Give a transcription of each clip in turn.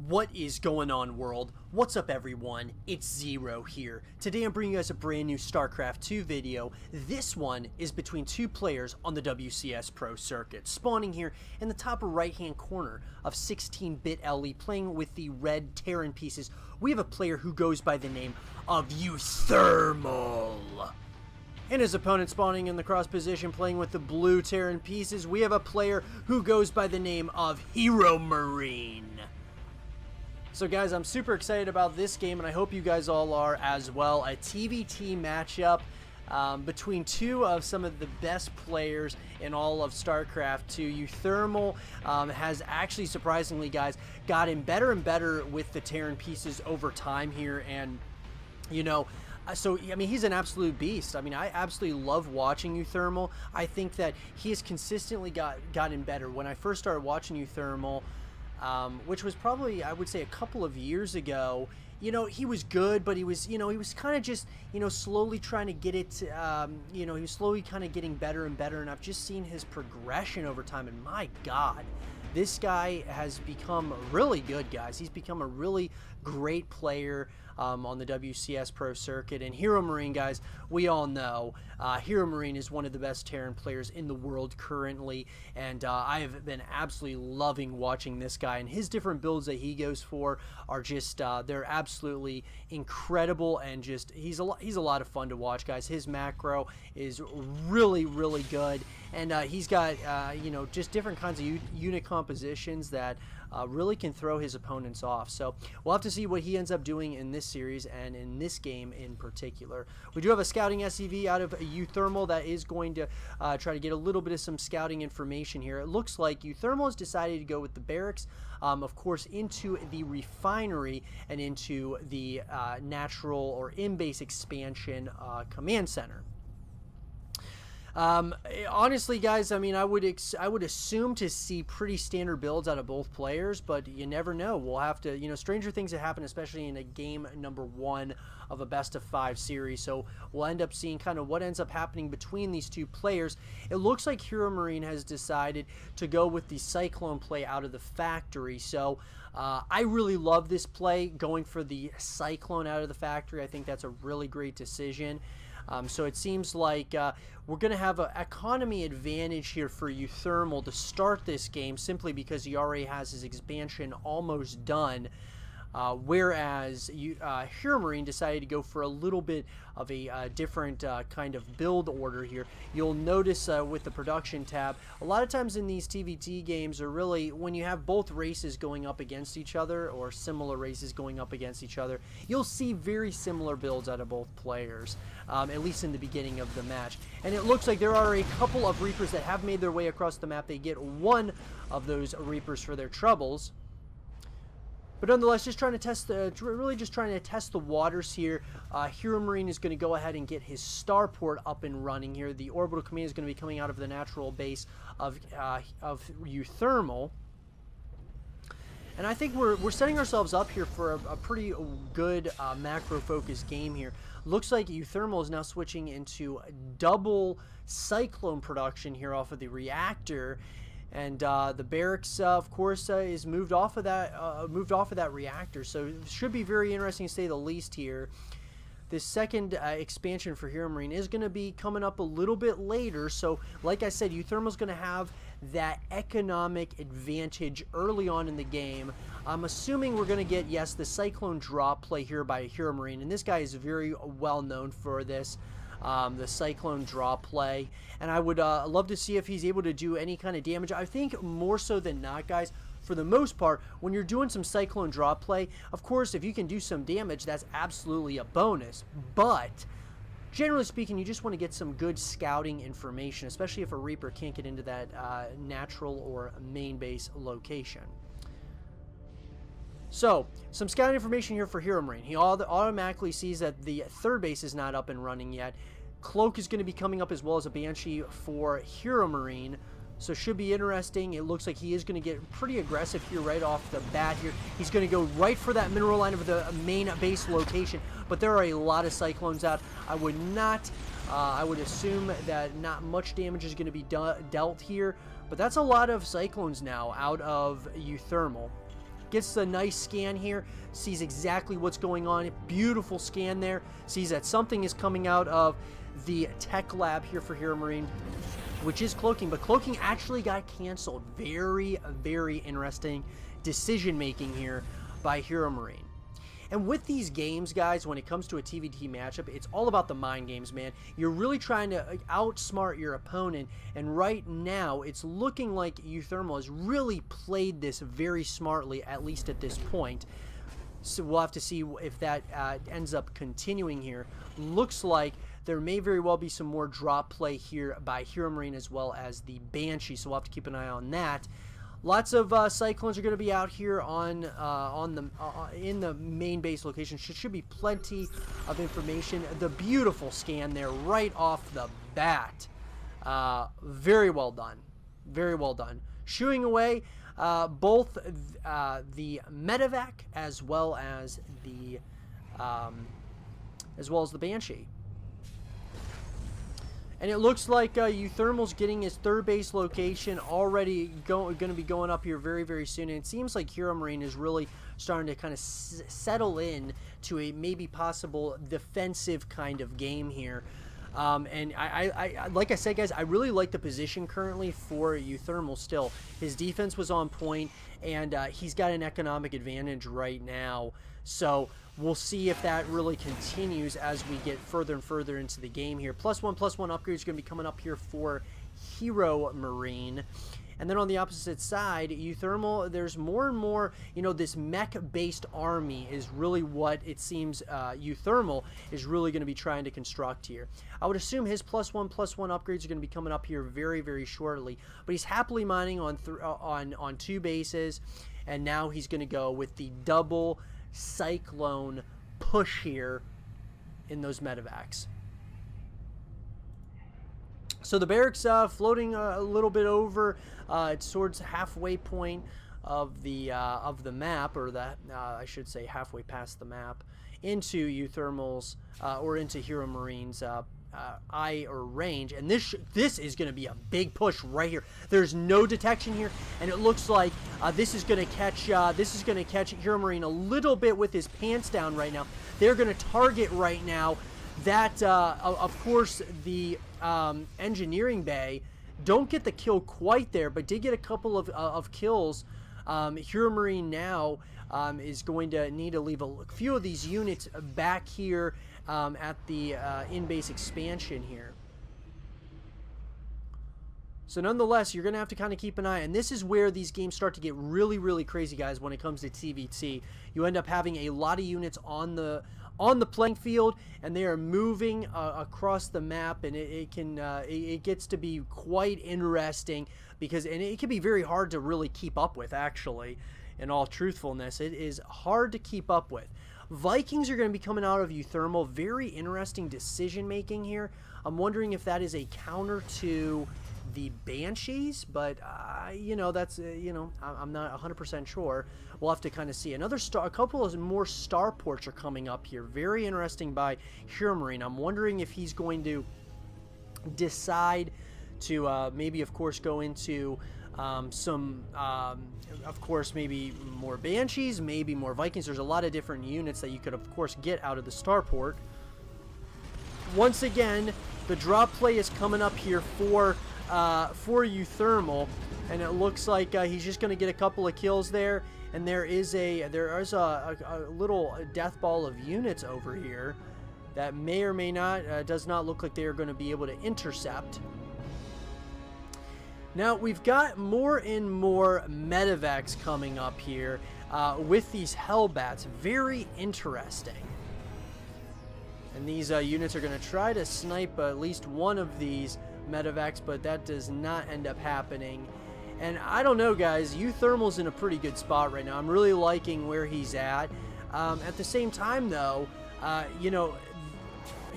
What is going on, world? What's up, everyone? It's Zero here. Today I'm bringing you guys a brand new Starcraft 2 video. This one is between two players on the WCS Pro circuit, spawning here in the top right hand corner of 16-bit LE, playing with the red Terran pieces. We have a player who goes by the name of uThermal. And his opponent spawning in the cross position, playing with the blue Terran pieces, we have a player who goes by the name of HeroMarine. So guys, I'm super excited about this game, and I hope you guys all are as well. A TvT matchup between two of some of the best players in all of StarCraft 2. uThermal has actually, surprisingly, guys, gotten better and better with the Terran pieces over time here, and you know, so, I mean, he's an absolute beast. I mean, I absolutely love watching uThermal. I think that he has consistently gotten better. When I first started watching uThermal, which was probably, I would say, a couple of years ago, you know, he was good, but he was, you know, he was kind of just, you know, slowly trying to get it, you know, he was slowly kind of getting better and better, and I've just seen his progression over time, and my God, this guy has become really good, guys. He's become a really great player on the WCS Pro circuit. And HeroMarine, guys, we all know HeroMarine is one of the best Terran players in the world currently, and I have been absolutely loving watching this guy, and his different builds that he goes for are just they're absolutely incredible, and just he's a lot of fun to watch, guys. His macro is really good, and he's got you know, just different kinds of unit compositions that really can throw his opponents off. So we'll have to see what he ends up doing in this series and in this game in particular. We do have a scouting SCV out of uThermal that is going to try to get a little bit of some scouting information here. It looks like uThermal has decided to go with the barracks, of course, into the refinery and into the natural or in-base expansion command center. Honestly, guys, I mean, I would assume to see pretty standard builds out of both players, but you never know. We'll have to, you know, stranger things have happened, especially in a game number 1 of a best-of-5 series. So we'll end up seeing kind of what ends up happening between these two players. It looks like HeroMarine has decided to go with the Cyclone play out of the factory. So I really love this play, going for the Cyclone out of the factory. I think that's a really great decision. So it seems like we're going to have an economy advantage here for uThermal to start this game, simply because he already has his expansion almost done. Whereas HeroMarine decided to go for a little bit of a different kind of build order here. You'll notice with the production tab, a lot of times in these TvT games are really, when you have both races going up against each other, or similar races going up against each other, you'll see very similar builds out of both players, at least in the beginning of the match. And it looks like there are a couple of Reapers that have made their way across the map. They get one of those Reapers for their troubles. But nonetheless, just trying to test the waters here. HeroMarine is going to go ahead and get his starport up and running here. The orbital command is going to be coming out of the natural base of uThermal. And I think we're setting ourselves up here for a pretty good macro-focused game here. Looks like uThermal is now switching into double Cyclone production here off of the reactor. And the barracks, of course, is moved off of that reactor. So it should be very interesting, to say the least here. This second expansion for HeroMarine is going to be coming up a little bit later. So, like I said, uThermal is going to have that economic advantage early on in the game. I'm assuming we're going to get, yes, the Cyclone drop play here by HeroMarine, and this guy is very well known for this. The Cyclone draw play, and I would love to see if he's able to do any kind of damage. I think more so than not, guys, for the most part, when you're doing some Cyclone draw play, of course, if you can do some damage, that's absolutely a bonus, but generally speaking, you just want to get some good scouting information, especially if a Reaper can't get into that natural or main base location. So, some scouting information here for HeroMarine. He automatically sees that the third base is not up and running yet. Cloak is going to be coming up as well as a Banshee for HeroMarine. So should be interesting. It looks like he is going to get pretty aggressive here right off the bat here. He's going to go right for that mineral line of the main base location. But there are a lot of Cyclones out. I would assume that not much damage is going to be dealt here. But that's a lot of Cyclones now out of uThermal. gets a nice scan here, sees exactly what's going on. Beautiful scan there. Sees that something is coming out of the tech lab here for HeroMarine, which is cloaking, but cloaking actually got canceled. Very, very interesting decision making here by HeroMarine. And with these games, guys, when it comes to a TvT matchup, it's all about the mind games, man. You're really trying to outsmart your opponent, and right now, it's looking like uThermal has really played this very smartly, at least at this point. So we'll have to see if that ends up continuing here. Looks like there may very well be some more drop play here by HeroMarine as well as the Banshee, so we'll have to keep an eye on that. Lots of Cyclones are going to be out here in the main base location. Should be plenty of information. The beautiful scan there right off the bat. Very well done. Very well done. Shooing away both the medevac as well as the Banshee. And it looks like uThermal's getting his third base location already going to be going up here very, very soon. And it seems like HeroMarine is really starting to kind of settle in to a maybe possible defensive kind of game here. And I like I said, guys, I really like the position currently for uThermal still. His defense was on point, and he's got an economic advantage right now. So we'll see if that really continues as we get further and further into the game here. +1/+1 upgrades are going to be coming up here for HeroMarine. And then on the opposite side, uThermal, there's more and more, you know, this mech-based army is really what it seems uThermal is really going to be trying to construct here. I would assume his +1/+1 upgrades are going to be coming up here very, very shortly. But he's happily mining on 2 bases, and now he's going to go with the double Cyclone push here in those medevacs. So the barracks floating a little bit over towards halfway point of the map, or that I should say halfway past the map, into uThermal's or into HeroMarine's eye or range. And this is going to be a big push right here. There's no detection here, and it looks like this is going to catch HeroMarine a little bit with his pants down right now. They're going to target right now that of course the engineering bay. Don't get the kill quite there, but did get a couple of kills. HeroMarine now is going to need to leave a few of these units back here at the in-base expansion here. So nonetheless, you're going to have to kind of keep an eye. And this is where these games start to get really, really crazy, guys, when it comes to TvT. You end up having a lot of units on the playing field, and they are moving across the map, and it gets to be quite interesting because it can be very hard to really keep up with, actually. In all truthfulness, it is hard to keep up with. Vikings are going to be coming out of uThermal. Very interesting decision making here. I'm wondering if that is a counter to the Banshees, but you know, that's I'm not 100% sure. We'll have to kind of see. A couple of more starports are coming up here. Very interesting by HeroMarine. I'm wondering if he's going to decide to maybe, of course, go into of course, maybe more Banshees, maybe more Vikings. There's a lot of different units that you could, of course, get out of the starport. Once again, the drop play is coming up here for uThermal, and it looks like he's just going to get a couple of kills there. And there is a little death ball of units over here that may or may not does not look like they are going to be able to intercept. Now we've got more and more medevacs coming up here with these Hellbats. Very interesting. And these units are going to try to snipe at least one of these medevacs, but that does not end up happening. And I don't know, guys, uThermal's in a pretty good spot right now. I'm really liking where he's at. At the same time, though, you know,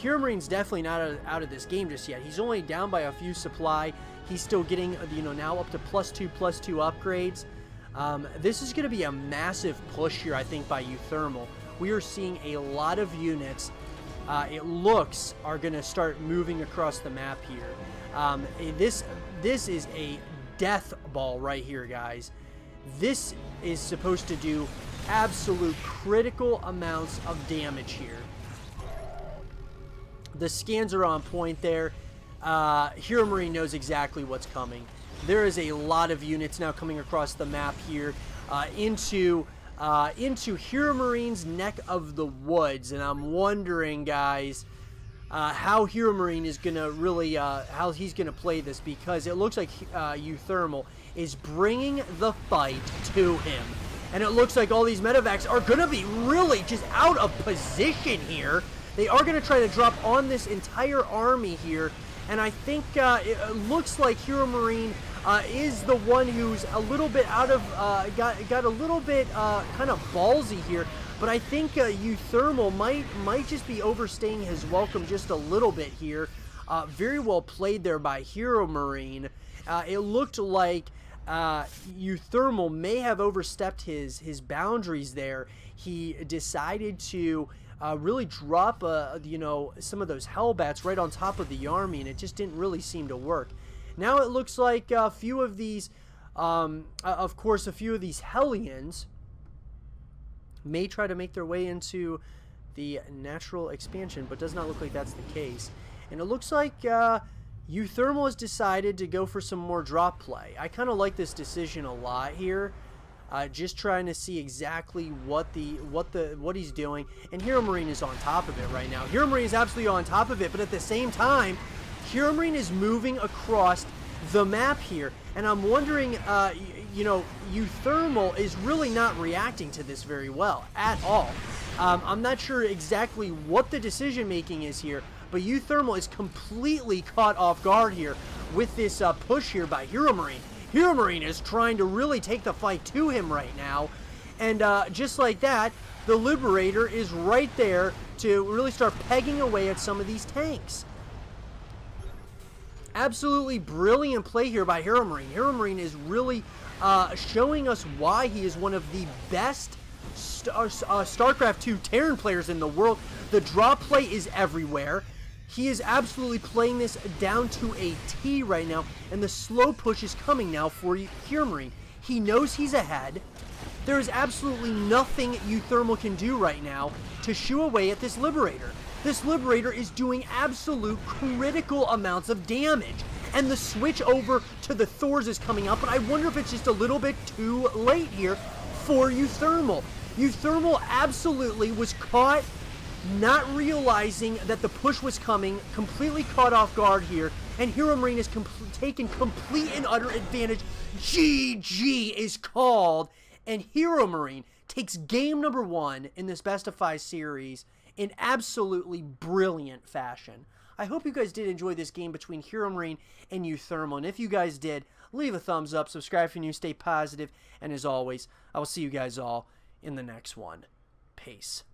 HeroMarine's definitely not out of this game just yet. He's only down by a few supply. He's still getting, you know, now up to +2/+2 upgrades. This is going to be a massive push here, I think, by uThermal. We are seeing a lot of units, it looks, are going to start moving across the map here. This is a death ball right here, guys. This is supposed to do absolute critical amounts of damage here. The scans are on point there. HeroMarine knows exactly what's coming. There is a lot of units now coming across the map here into HeroMarine's neck of the woods, and I'm wondering, guys, how HeroMarine is gonna really how he's gonna play this, because it looks like uThermal is bringing the fight to him, and it looks like all these medevacs are gonna be really just out of position here. They are gonna try to drop on this entire army here, and I think it looks like HeroMarine is the one who's a little bit out of got a little bit kind of ballsy here. But I think uThermal might just be overstaying his welcome just a little bit here. Very well played there by HeroMarine. It looked like uThermal may have overstepped his boundaries there. He decided to really drop you know, some of those Hellbats right on top of the army, and it just didn't really seem to work. Now it looks like a few of these, of course, a few of these Hellions may try to make their way into the natural expansion, but does not look like that's the case. And it looks like uThermal has decided to go for some more drop play. I kind of like this decision a lot here. Just trying to see exactly what he's doing, and HeroMarine is on top of it right now. HeroMarine is absolutely on top of it, but at the same time, HeroMarine is moving across the map here, and I'm wondering, you know, uThermal is really not reacting to this very well at all. I'm not sure exactly what the decision making is here, but uThermal is completely caught off guard here with this push here by HeroMarine. HeroMarine is trying to really take the fight to him right now, and just like that, the Liberator is right there to really start pegging away at some of these tanks. Absolutely brilliant play here by HeroMarine. HeroMarine is really showing us why he is one of the best Starcraft 2 Terran players in the world. The drop play is everywhere. He is absolutely playing this down to a T right now, and the slow push is coming now for HeroMarine. He knows he's ahead. There is absolutely nothing uThermal can do right now to shoo away at this Liberator. This Liberator is doing absolute critical amounts of damage, and the switch over to the Thors is coming up, but I wonder if it's just a little bit too late here for uThermal. uThermal absolutely was caught not realizing that the push was coming, completely caught off guard here, and HeroMarine is taken complete and utter advantage. GG is called, and HeroMarine takes game number 1 in this best of 5 series in absolutely brilliant fashion. I hope you guys did enjoy this game between HeroMarine and uThermal, and if you guys did, leave a thumbs up, subscribe if you're new, stay positive, and as always, I will see you guys all in the next one. Peace.